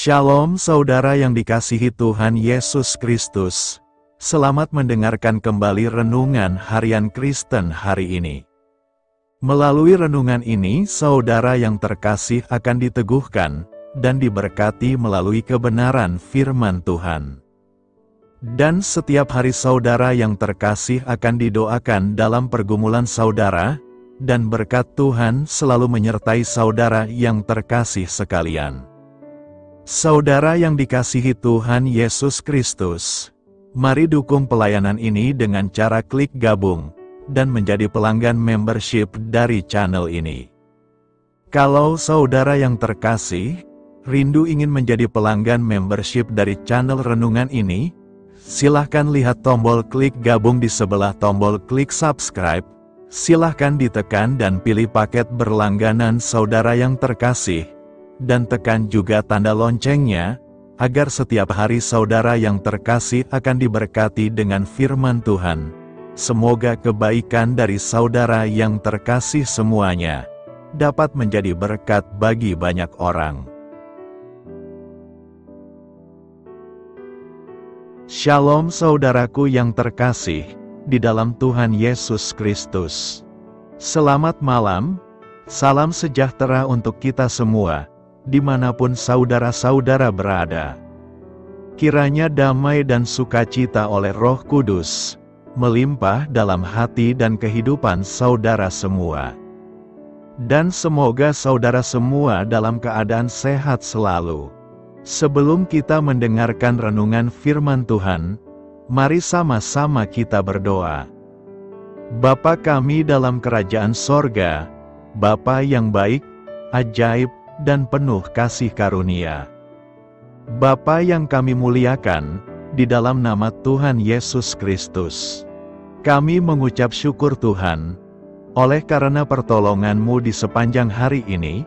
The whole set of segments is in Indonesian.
Shalom saudara yang dikasihi Tuhan Yesus Kristus. Selamat mendengarkan kembali renungan harian Kristen hari ini. Melalui renungan ini, saudara yang terkasih akan diteguhkan dan diberkati melalui kebenaran firman Tuhan. Dan setiap hari saudara yang terkasih akan didoakan dalam pergumulan saudara, dan berkat Tuhan selalu menyertai saudara yang terkasih sekalian. Saudara yang dikasihi Tuhan Yesus Kristus, mari dukung pelayanan ini dengan cara klik gabung dan menjadi pelanggan membership dari channel ini. Kalau saudara yang terkasih, rindu ingin menjadi pelanggan membership dari channel renungan ini, silahkan lihat tombol klik gabung di sebelah tombol klik subscribe, silahkan ditekan dan pilih paket berlangganan saudara yang terkasih, dan tekan juga tanda loncengnya, agar setiap hari saudara yang terkasih akan diberkati dengan firman Tuhan. Semoga kebaikan dari saudara yang terkasih semuanya dapat menjadi berkat bagi banyak orang. Shalom saudaraku yang terkasih di dalam Tuhan Yesus Kristus. Selamat malam, salam sejahtera untuk kita semua, dimanapun saudara-saudara berada. Kiranya damai dan sukacita oleh Roh Kudus melimpah dalam hati dan kehidupan saudara semua. Dan semoga saudara semua dalam keadaan sehat selalu. Sebelum kita mendengarkan renungan firman Tuhan, mari sama-sama kita berdoa. Bapa kami dalam kerajaan sorga, Bapa yang baik, ajaib, dan penuh kasih karunia. Bapa yang kami muliakan, di dalam nama Tuhan Yesus Kristus, kami mengucap syukur Tuhan, oleh karena pertolongan-Mu di sepanjang hari ini,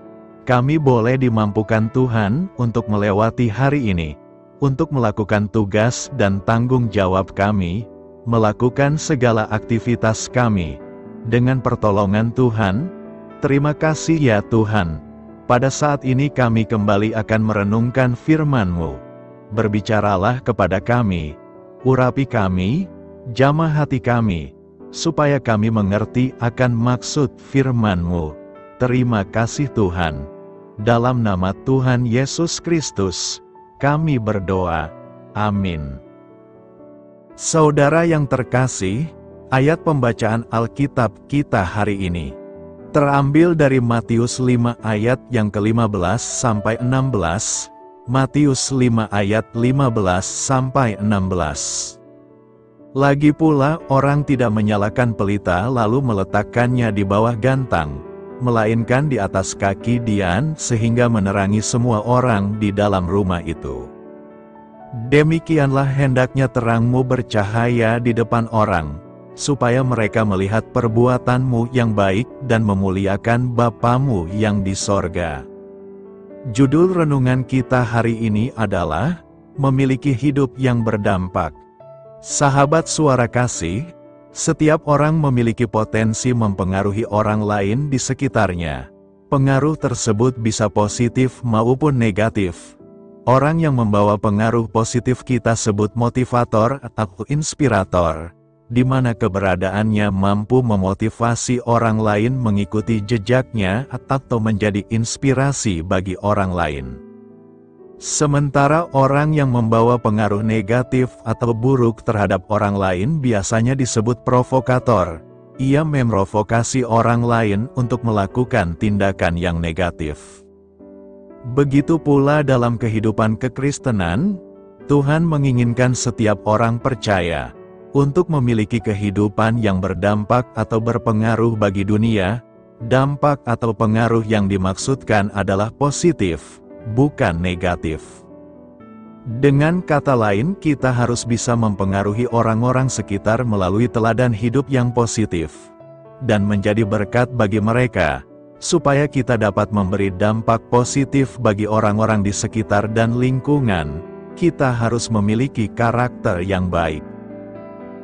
kami boleh dimampukan Tuhan untuk melewati hari ini, untuk melakukan tugas dan tanggung jawab kami, melakukan segala aktivitas kami. Dengan pertolongan Tuhan, terima kasih ya Tuhan. Pada saat ini kami kembali akan merenungkan firman-Mu. Berbicaralah kepada kami, urapi kami, jamah hati kami, supaya kami mengerti akan maksud firman-Mu. Terima kasih Tuhan. Dalam nama Tuhan Yesus Kristus, kami berdoa. Amin. Saudara yang terkasih, ayat pembacaan Alkitab kita hari ini terambil dari Matius 5 ayat yang ke-15 sampai 16, Matius 5 ayat 15 sampai 16. Lagi pula orang tidak menyalakan pelita lalu meletakkannya di bawah gantang, melainkan di atas kaki dian sehingga menerangi semua orang di dalam rumah itu. Demikianlah hendaknya terangmu bercahaya di depan orang, supaya mereka melihat perbuatanmu yang baik dan memuliakan Bapamu yang di sorga. Judul renungan kita hari ini adalah memiliki hidup yang berdampak. Sahabat suara kasih, setiap orang memiliki potensi mempengaruhi orang lain di sekitarnya. Pengaruh tersebut bisa positif maupun negatif. Orang yang membawa pengaruh positif kita sebut motivator atau inspirator, di mana keberadaannya mampu memotivasi orang lain mengikuti jejaknya atau menjadi inspirasi bagi orang lain. Sementara orang yang membawa pengaruh negatif atau buruk terhadap orang lain biasanya disebut provokator. Ia memprovokasi orang lain untuk melakukan tindakan yang negatif. Begitu pula dalam kehidupan kekristenan, Tuhan menginginkan setiap orang percaya untuk memiliki kehidupan yang berdampak atau berpengaruh bagi dunia. Dampak atau pengaruh yang dimaksudkan adalah positif, bukan negatif. Dengan kata lain, kita harus bisa mempengaruhi orang-orang sekitar melalui teladan hidup yang positif, dan menjadi berkat bagi mereka, supaya kita dapat memberi dampak positif bagi orang-orang di sekitar dan lingkungan. Kita harus memiliki karakter yang baik.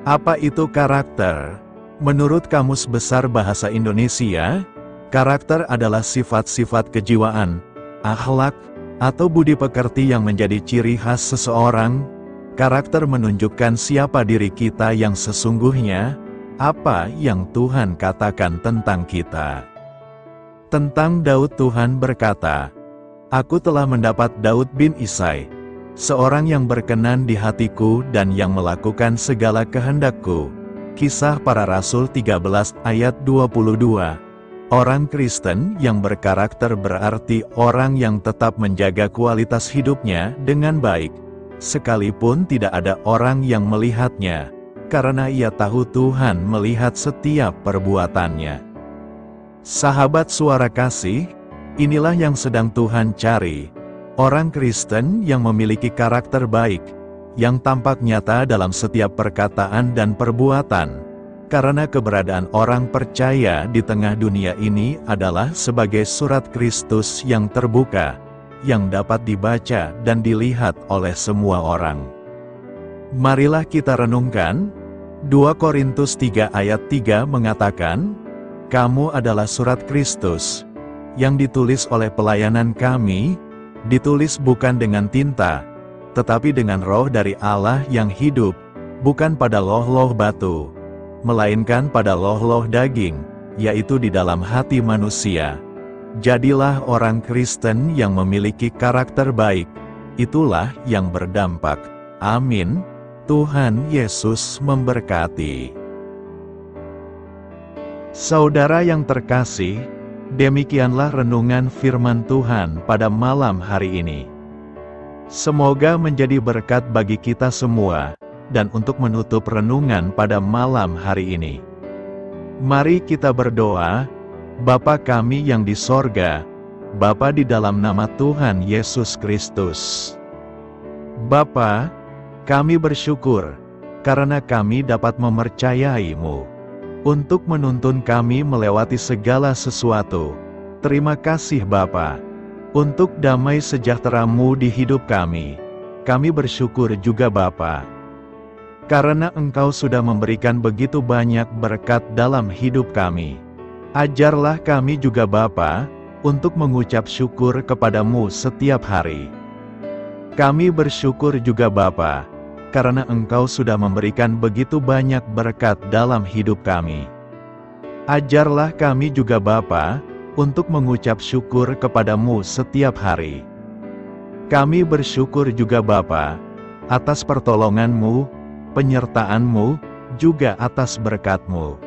Apa itu karakter? Menurut Kamus Besar Bahasa Indonesia, karakter adalah sifat-sifat kejiwaan, akhlak, atau budi pekerti yang menjadi ciri khas seseorang. Karakter menunjukkan siapa diri kita yang sesungguhnya, apa yang Tuhan katakan tentang kita. Tentang Daud Tuhan berkata, "Aku telah mendapat Daud bin Isai, seorang yang berkenan di hatiku dan yang melakukan segala kehendakku." Kisah Para Rasul 13 ayat 22. Orang Kristen yang berkarakter berarti orang yang tetap menjaga kualitas hidupnya dengan baik, sekalipun tidak ada orang yang melihatnya, karena ia tahu Tuhan melihat setiap perbuatannya. Sahabat Suara Kasih, inilah yang sedang Tuhan cari, orang Kristen yang memiliki karakter baik, yang tampak nyata dalam setiap perkataan dan perbuatan, karena keberadaan orang percaya di tengah dunia ini adalah sebagai surat Kristus yang terbuka, yang dapat dibaca dan dilihat oleh semua orang. Marilah kita renungkan, 2 Korintus 3 ayat 3 mengatakan, "Kamu adalah surat Kristus, yang ditulis oleh pelayanan kami, ditulis bukan dengan tinta, tetapi dengan Roh dari Allah yang hidup, bukan pada loh-loh batu, melainkan pada loh-loh daging, yaitu di dalam hati manusia." Jadilah orang Kristen yang memiliki karakter baik, itulah yang berdampak. Amin. Tuhan Yesus memberkati. Saudara yang terkasih, demikianlah renungan firman Tuhan pada malam hari ini. Semoga menjadi berkat bagi kita semua, dan untuk menutup renungan pada malam hari ini, mari kita berdoa. Bapa kami yang di sorga, Bapa di dalam nama Tuhan Yesus Kristus. Bapa, kami bersyukur, karena kami dapat mempercayai-Mu, untuk menuntun kami melewati segala sesuatu. Terima kasih Bapa, untuk damai sejahtera-Mu di hidup kami. Kami bersyukur juga Bapa, karena Engkau sudah memberikan begitu banyak berkat dalam hidup kami. Ajarlah kami juga Bapa, untuk mengucap syukur kepadamu setiap hari. Kami bersyukur juga Bapa, karena Engkau sudah memberikan begitu banyak berkat dalam hidup kami. Ajarlah kami juga Bapa, untuk mengucap syukur kepadamu setiap hari. Kami bersyukur juga Bapa, atas pertolongan-Mu, penyertaan-Mu, juga atas berkat-Mu.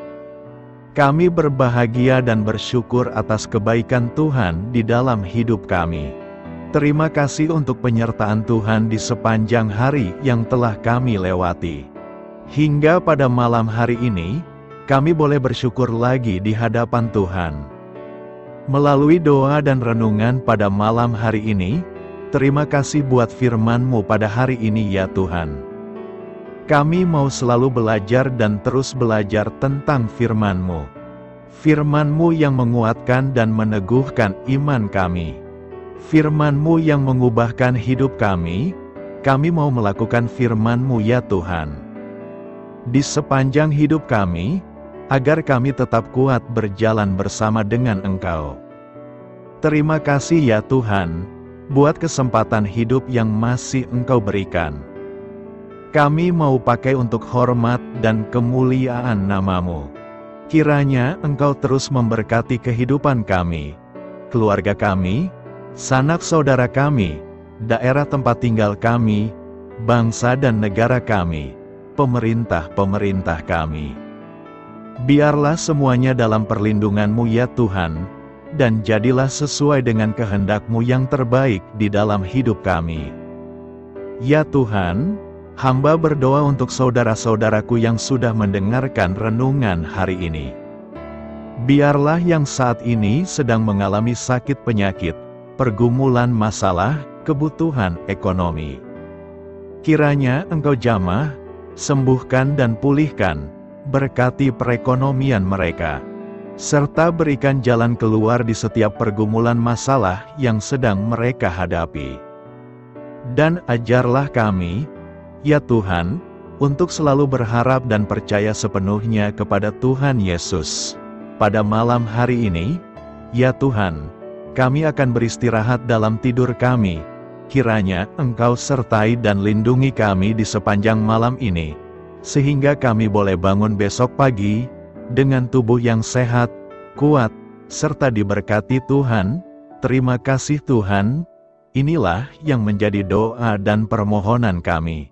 Kami berbahagia dan bersyukur atas kebaikan Tuhan di dalam hidup kami. Terima kasih untuk penyertaan Tuhan di sepanjang hari yang telah kami lewati. Hingga pada malam hari ini, kami boleh bersyukur lagi di hadapan Tuhan. Melalui doa dan renungan pada malam hari ini, terima kasih buat firman-Mu pada hari ini ya Tuhan. Kami mau selalu belajar dan terus belajar tentang firman-Mu. Firman-Mu yang menguatkan dan meneguhkan iman kami. Firman-Mu yang mengubahkan hidup kami mau melakukan firman-Mu ya Tuhan. Di sepanjang hidup kami, agar kami tetap kuat berjalan bersama dengan Engkau. Terima kasih ya Tuhan, buat kesempatan hidup yang masih Engkau berikan. Kami mau pakai untuk hormat dan kemuliaan nama-Mu. Kiranya Engkau terus memberkati kehidupan kami, keluarga kami, sanak saudara kami, daerah tempat tinggal kami, bangsa dan negara kami, pemerintah-pemerintah kami. Biarlah semuanya dalam perlindungan-Mu ya Tuhan, dan jadilah sesuai dengan kehendak-Mu yang terbaik di dalam hidup kami. Ya Tuhan, hamba berdoa untuk saudara-saudaraku yang sudah mendengarkan renungan hari ini. Biarlah yang saat ini sedang mengalami sakit penyakit, pergumulan masalah, kebutuhan ekonomi. Kiranya Engkau jamah, sembuhkan dan pulihkan, berkati perekonomian mereka, serta berikan jalan keluar di setiap pergumulan masalah yang sedang mereka hadapi. Dan ajarlah kami, ya Tuhan, untuk selalu berharap dan percaya sepenuhnya kepada Tuhan Yesus. Pada malam hari ini, ya Tuhan, kami akan beristirahat dalam tidur kami. Kiranya Engkau sertai dan lindungi kami di sepanjang malam ini, sehingga kami boleh bangun besok pagi, dengan tubuh yang sehat, kuat, serta diberkati Tuhan. Terima kasih Tuhan. Inilah yang menjadi doa dan permohonan kami.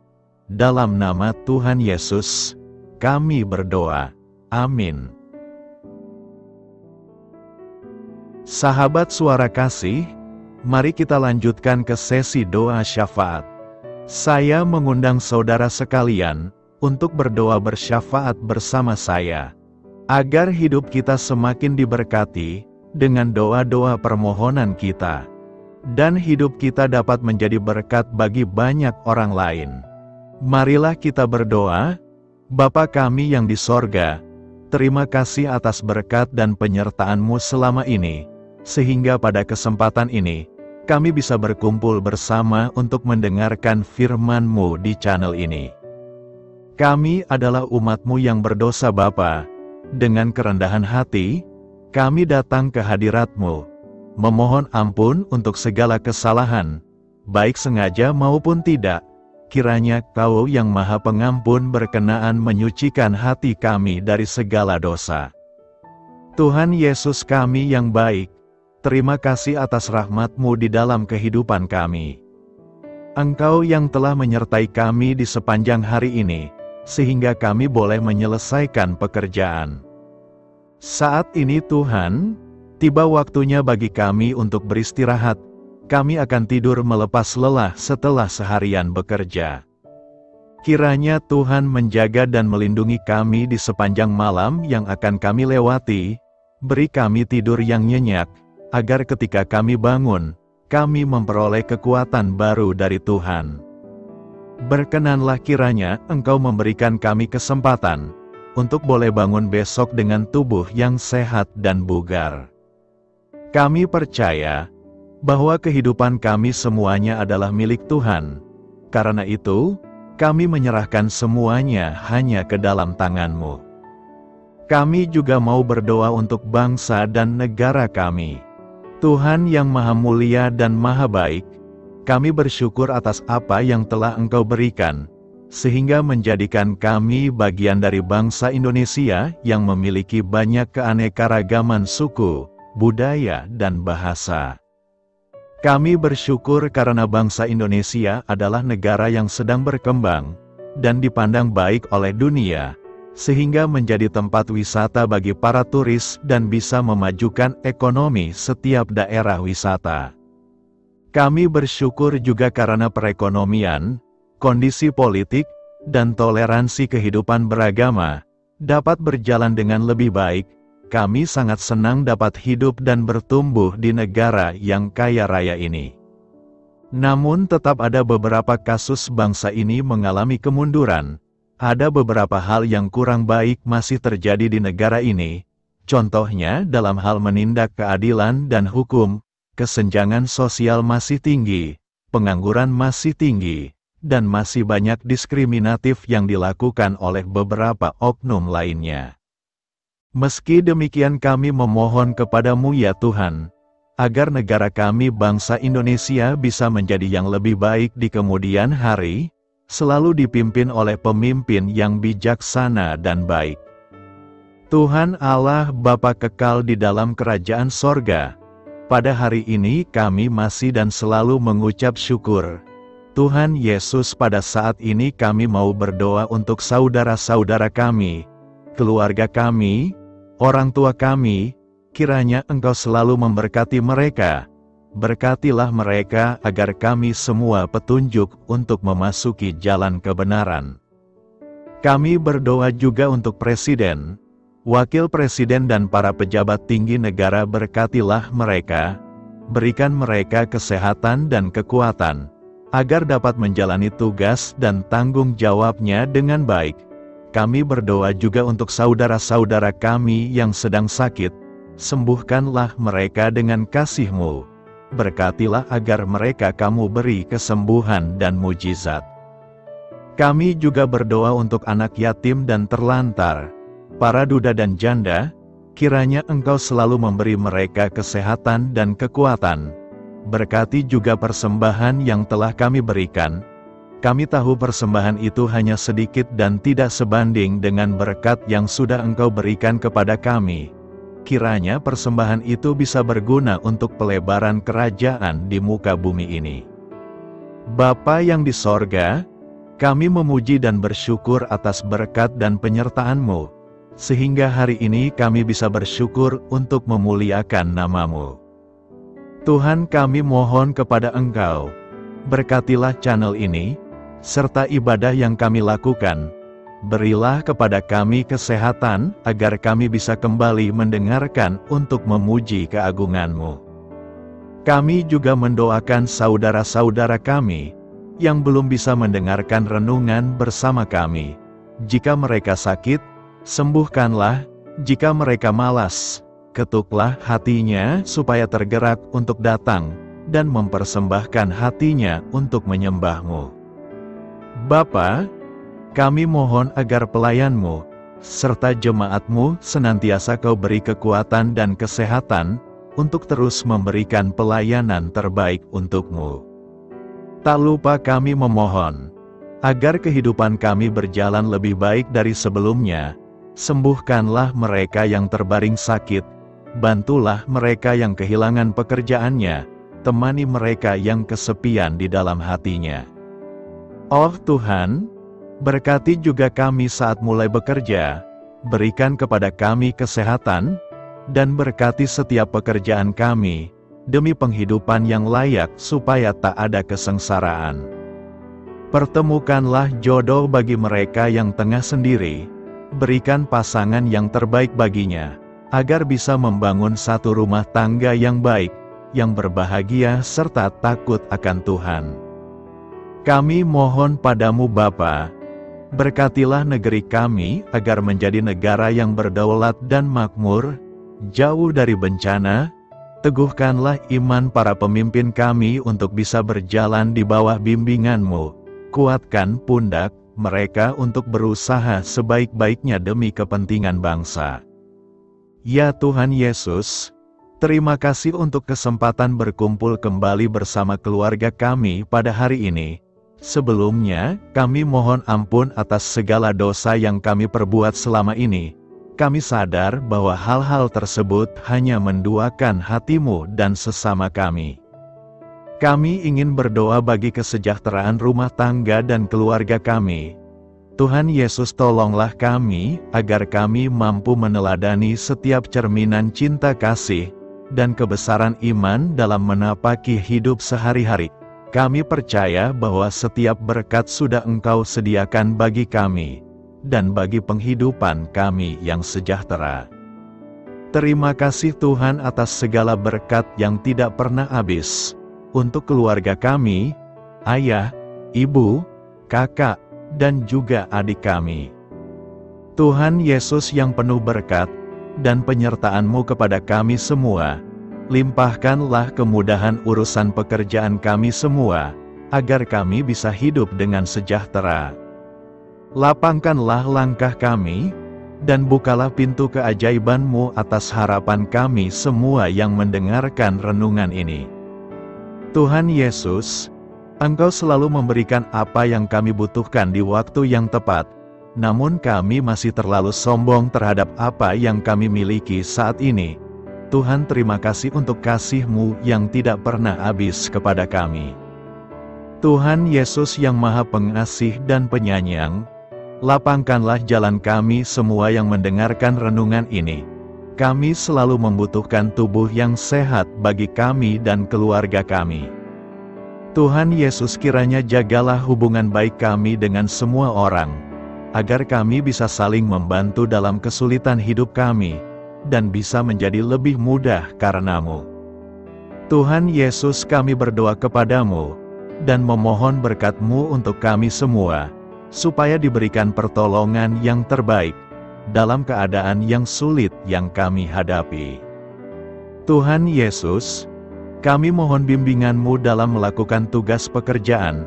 Dalam nama Tuhan Yesus, kami berdoa. Amin. Sahabat Suara Kasih, mari kita lanjutkan ke sesi doa syafaat. Saya mengundang saudara sekalian untuk berdoa bersyafaat bersama saya, agar hidup kita semakin diberkati dengan doa-doa permohonan kita, dan hidup kita dapat menjadi berkat bagi banyak orang lain. Marilah kita berdoa. Bapa kami yang di sorga, terima kasih atas berkat dan penyertaan-Mu selama ini, sehingga pada kesempatan ini, kami bisa berkumpul bersama untuk mendengarkan firman-Mu di channel ini. Kami adalah umat-Mu yang berdosa Bapa. Dengan kerendahan hati, kami datang ke hadirat-Mu, memohon ampun untuk segala kesalahan, baik sengaja maupun tidak. Kiranya Kau yang Maha Pengampun berkenaan menyucikan hati kami dari segala dosa. Tuhan Yesus kami yang baik, terima kasih atas rahmat-Mu di dalam kehidupan kami. Engkau yang telah menyertai kami di sepanjang hari ini, sehingga kami boleh menyelesaikan pekerjaan. Saat ini Tuhan, tiba waktunya bagi kami untuk beristirahat. Kami akan tidur melepas lelah setelah seharian bekerja. Kiranya Tuhan menjaga dan melindungi kami di sepanjang malam yang akan kami lewati. Beri kami tidur yang nyenyak, agar ketika kami bangun, kami memperoleh kekuatan baru dari Tuhan. Berkenanlah kiranya Engkau memberikan kami kesempatan untuk boleh bangun besok dengan tubuh yang sehat dan bugar. Kami percaya bahwa kehidupan kami semuanya adalah milik Tuhan. Karena itu, kami menyerahkan semuanya hanya ke dalam tangan-Mu. Kami juga mau berdoa untuk bangsa dan negara kami. Tuhan yang Maha Mulia dan Maha Baik, kami bersyukur atas apa yang telah Engkau berikan, sehingga menjadikan kami bagian dari bangsa Indonesia yang memiliki banyak keanekaragaman suku, budaya, dan bahasa. Kami bersyukur karena bangsa Indonesia adalah negara yang sedang berkembang, dan dipandang baik oleh dunia, sehingga menjadi tempat wisata bagi para turis dan bisa memajukan ekonomi setiap daerah wisata. Kami bersyukur juga karena perekonomian, kondisi politik, dan toleransi kehidupan beragama dapat berjalan dengan lebih baik. Kami sangat senang dapat hidup dan bertumbuh di negara yang kaya raya ini. Namun tetap ada beberapa kasus bangsa ini mengalami kemunduran. Ada beberapa hal yang kurang baik masih terjadi di negara ini. Contohnya dalam hal menindak keadilan dan hukum, kesenjangan sosial masih tinggi, pengangguran masih tinggi, dan masih banyak diskriminatif yang dilakukan oleh beberapa oknum lainnya. Meski demikian kami memohon kepada-Mu ya Tuhan, agar negara kami bangsa Indonesia bisa menjadi yang lebih baik di kemudian hari, selalu dipimpin oleh pemimpin yang bijaksana dan baik. Tuhan Allah Bapa kekal di dalam kerajaan sorga, pada hari ini kami masih dan selalu mengucap syukur. Tuhan Yesus, pada saat ini kami mau berdoa untuk saudara-saudara kami, keluarga kami, orang tua kami. Kiranya Engkau selalu memberkati mereka. Berkatilah mereka agar kami semua petunjuk untuk memasuki jalan kebenaran. Kami berdoa juga untuk Presiden, Wakil Presiden dan para pejabat tinggi negara. Berkatilah mereka, berikan mereka kesehatan dan kekuatan, agar dapat menjalani tugas dan tanggung jawabnya dengan baik. Kami berdoa juga untuk saudara-saudara kami yang sedang sakit. Sembuhkanlah mereka dengan kasih-Mu. Berkatilah agar mereka Kamu beri kesembuhan dan mujizat. Kami juga berdoa untuk anak yatim dan terlantar, para duda dan janda. Kiranya Engkau selalu memberi mereka kesehatan dan kekuatan. Berkati juga persembahan yang telah kami berikan. Kami tahu persembahan itu hanya sedikit dan tidak sebanding dengan berkat yang sudah Engkau berikan kepada kami. Kiranya persembahan itu bisa berguna untuk pelebaran kerajaan di muka bumi ini. Bapa yang di sorga, kami memuji dan bersyukur atas berkat dan penyertaan-Mu, sehingga hari ini kami bisa bersyukur untuk memuliakan nama-Mu. Tuhan, kami mohon kepada Engkau, berkatilah channel ini, serta ibadah yang kami lakukan. Berilah kepada kami kesehatan, agar kami bisa kembali mendengarkan untuk memuji keagungan-Mu. Kami juga mendoakan saudara-saudara kami, yang belum bisa mendengarkan renungan bersama kami. Jika mereka sakit, sembuhkanlah. Jika mereka malas, ketuklah hatinya supaya tergerak untuk datang, dan mempersembahkan hatinya untuk menyembah-Mu. Bapa, kami mohon agar pelayan-Mu, serta jemaat-Mu senantiasa Kau beri kekuatan dan kesehatan, untuk terus memberikan pelayanan terbaik untuk-Mu. Tak lupa kami memohon, agar kehidupan kami berjalan lebih baik dari sebelumnya. Sembuhkanlah mereka yang terbaring sakit, bantulah mereka yang kehilangan pekerjaannya, temani mereka yang kesepian di dalam hatinya. Oh Tuhan, berkati juga kami saat mulai bekerja, berikan kepada kami kesehatan, dan berkati setiap pekerjaan kami, demi penghidupan yang layak supaya tak ada kesengsaraan. Pertemukanlah jodoh bagi mereka yang tengah sendiri, berikan pasangan yang terbaik baginya, agar bisa membangun satu rumah tangga yang baik, yang berbahagia serta takut akan Tuhan. Kami mohon padamu Bapa, berkatilah negeri kami agar menjadi negara yang berdaulat dan makmur, jauh dari bencana. Teguhkanlah iman para pemimpin kami untuk bisa berjalan di bawah bimbingan-Mu. Kuatkan pundak mereka untuk berusaha sebaik-baiknya demi kepentingan bangsa. Ya Tuhan Yesus, terima kasih untuk kesempatan berkumpul kembali bersama keluarga kami pada hari ini. Sebelumnya, kami mohon ampun atas segala dosa yang kami perbuat selama ini. Kami sadar bahwa hal-hal tersebut hanya menduakan hati-Mu dan sesama kami. Kami ingin berdoa bagi kesejahteraan rumah tangga dan keluarga kami. Tuhan Yesus, tolonglah kami, agar kami mampu meneladani setiap cerminan cinta kasih, dan kebesaran iman dalam menapaki hidup sehari-hari. Kami percaya bahwa setiap berkat sudah Engkau sediakan bagi kami, dan bagi penghidupan kami yang sejahtera. Terima kasih Tuhan atas segala berkat yang tidak pernah habis, untuk keluarga kami, ayah, ibu, kakak, dan juga adik kami. Tuhan Yesus yang penuh berkat, dan penyertaan-Mu kepada kami semua, limpahkanlah kemudahan urusan pekerjaan kami semua, agar kami bisa hidup dengan sejahtera. Lapangkanlah langkah kami, dan bukalah pintu keajaiban-Mu atas harapan kami semua yang mendengarkan renungan ini. Tuhan Yesus, Engkau selalu memberikan apa yang kami butuhkan di waktu yang tepat, namun kami masih terlalu sombong terhadap apa yang kami miliki saat ini. Tuhan, terima kasih untuk kasih-Mu yang tidak pernah habis kepada kami. Tuhan Yesus yang Maha Pengasih dan Penyayang, lapangkanlah jalan kami semua yang mendengarkan renungan ini. Kami selalu membutuhkan tubuh yang sehat bagi kami dan keluarga kami. Tuhan Yesus, kiranya jagalah hubungan baik kami dengan semua orang, agar kami bisa saling membantu dalam kesulitan hidup kami, dan bisa menjadi lebih mudah karena-Mu. Tuhan Yesus, kami berdoa kepada-Mu, dan memohon berkat-Mu untuk kami semua, supaya diberikan pertolongan yang terbaik, dalam keadaan yang sulit yang kami hadapi. Tuhan Yesus, kami mohon bimbingan-Mu dalam melakukan tugas pekerjaan.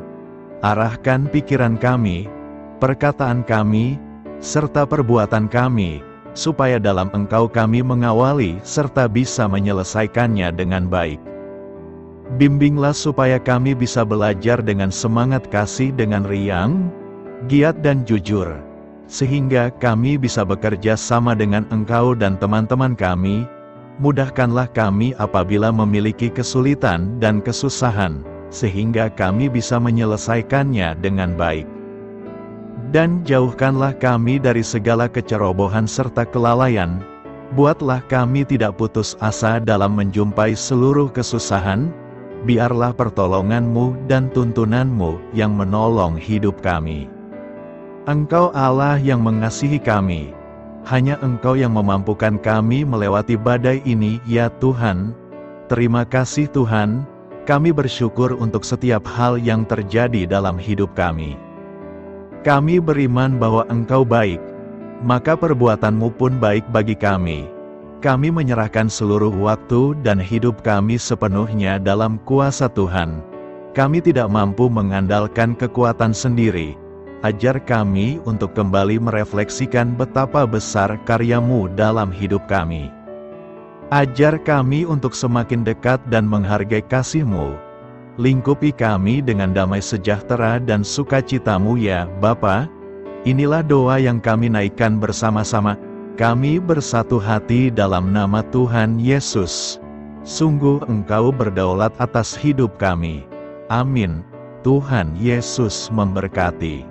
Arahkan pikiran kami, perkataan kami, serta perbuatan kami, supaya dalam Engkau kami mengawali serta bisa menyelesaikannya dengan baik. Bimbinglah supaya kami bisa belajar dengan semangat kasih dengan riang, giat dan jujur, sehingga kami bisa bekerja sama dengan Engkau dan teman-teman kami. Mudahkanlah kami apabila memiliki kesulitan dan kesusahan, sehingga kami bisa menyelesaikannya dengan baik. Dan jauhkanlah kami dari segala kecerobohan serta kelalaian. Buatlah kami tidak putus asa dalam menjumpai seluruh kesusahan. Biarlah pertolongan-Mu dan tuntunan-Mu yang menolong hidup kami. Engkau Allah yang mengasihi kami. Hanya Engkau yang memampukan kami melewati badai ini, ya Tuhan. Terima kasih Tuhan, kami bersyukur untuk setiap hal yang terjadi dalam hidup kami. Kami beriman bahwa Engkau baik, maka perbuatan-Mu pun baik bagi kami. Kami menyerahkan seluruh waktu dan hidup kami sepenuhnya dalam kuasa Tuhan. Kami tidak mampu mengandalkan kekuatan sendiri. Ajar kami untuk kembali merefleksikan betapa besar karya-Mu dalam hidup kami. Ajar kami untuk semakin dekat dan menghargai kasih-Mu. Lingkupi kami dengan damai sejahtera dan sukacita-Mu ya Bapa. Inilah doa yang kami naikkan bersama-sama. Kami bersatu hati dalam nama Tuhan Yesus. Sungguh Engkau berdaulat atas hidup kami. Amin. Tuhan Yesus memberkati.